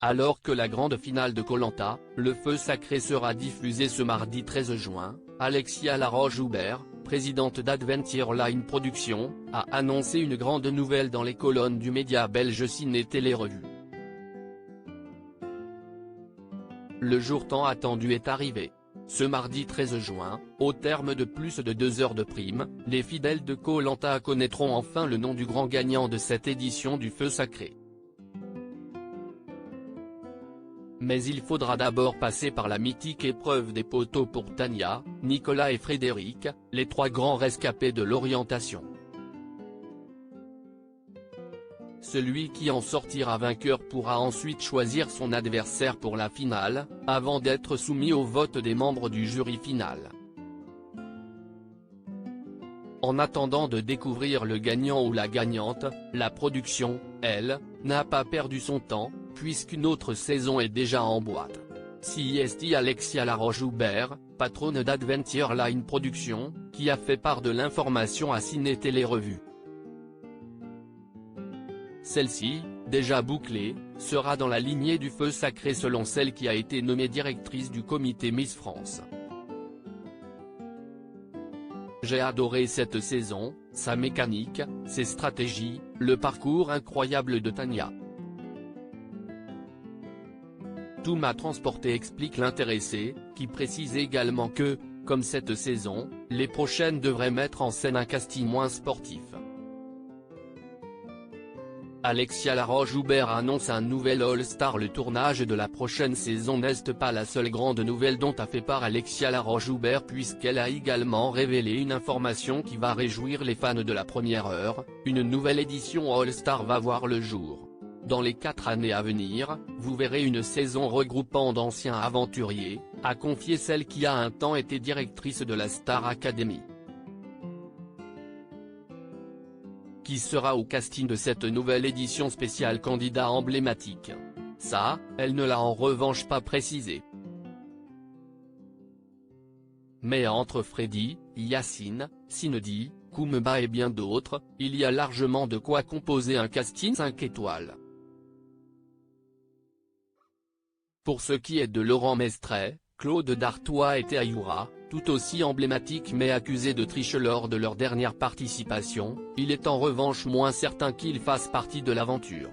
Alors que la grande finale de Koh Lanta, le feu sacré sera diffusée ce mardi 13 juin, Alexia Laroche-Joubert, présidente d'Adventure Line Productions, a annoncé une grande nouvelle dans les colonnes du média belge Ciné Télé Revue. Le jour tant attendu est arrivé. Ce mardi 13 juin, au terme de plus de 2 heures de prime, les fidèles de Koh Lanta connaîtront enfin le nom du grand gagnant de cette édition du feu sacré. Mais il faudra d'abord passer par la mythique épreuve des poteaux pour Tania, Nicolas et Frédéric, les 3 grands rescapés de l'orientation. Celui qui en sortira vainqueur pourra ensuite choisir son adversaire pour la finale, avant d'être soumis au vote des membres du jury final. En attendant de découvrir le gagnant ou la gagnante, la production, elle, n'a pas perdu son temps, puisqu'une autre saison est déjà en boîte. C'est Alexia Laroche-Joubert, patronne d'Adventure Line Productions, qui a fait part de l'information à Ciné Télé Revue. Celle-ci, déjà bouclée, sera dans la lignée du feu sacré selon celle qui a été nommée directrice du comité Miss France. J'ai adoré cette saison, sa mécanique, ses stratégies, le parcours incroyable de Tania. Tout m'a transporté, explique l'intéressé, qui précise également que, comme cette saison, les prochaines devraient mettre en scène un casting moins sportif. Alexia Laroche-Joubert annonce un nouvel All-Star. Le tournage de la prochaine saison n'est pas la seule grande nouvelle dont a fait part Alexia Laroche-Joubert, puisqu'elle a également révélé une information qui va réjouir les fans de la première heure: une nouvelle édition All-Star va voir le jour. Dans les 4 années à venir, vous verrez une saison regroupant d'anciens aventuriers, a confié celle qui a un temps été directrice de la Star Academy. Qui sera au casting de cette nouvelle édition spéciale candidat emblématique? Ça, elle ne l'a en revanche pas précisé. Mais entre Freddy, Yacine, Cindy, Koumba et bien d'autres, il y a largement de quoi composer un casting 5 étoiles. Pour ce qui est de Laurent Mestret, Claude Dartois et Théayoura, tout aussi emblématiques mais accusés de triche lors de leur dernière participation, il est en revanche moins certain qu'ils fassent partie de l'aventure.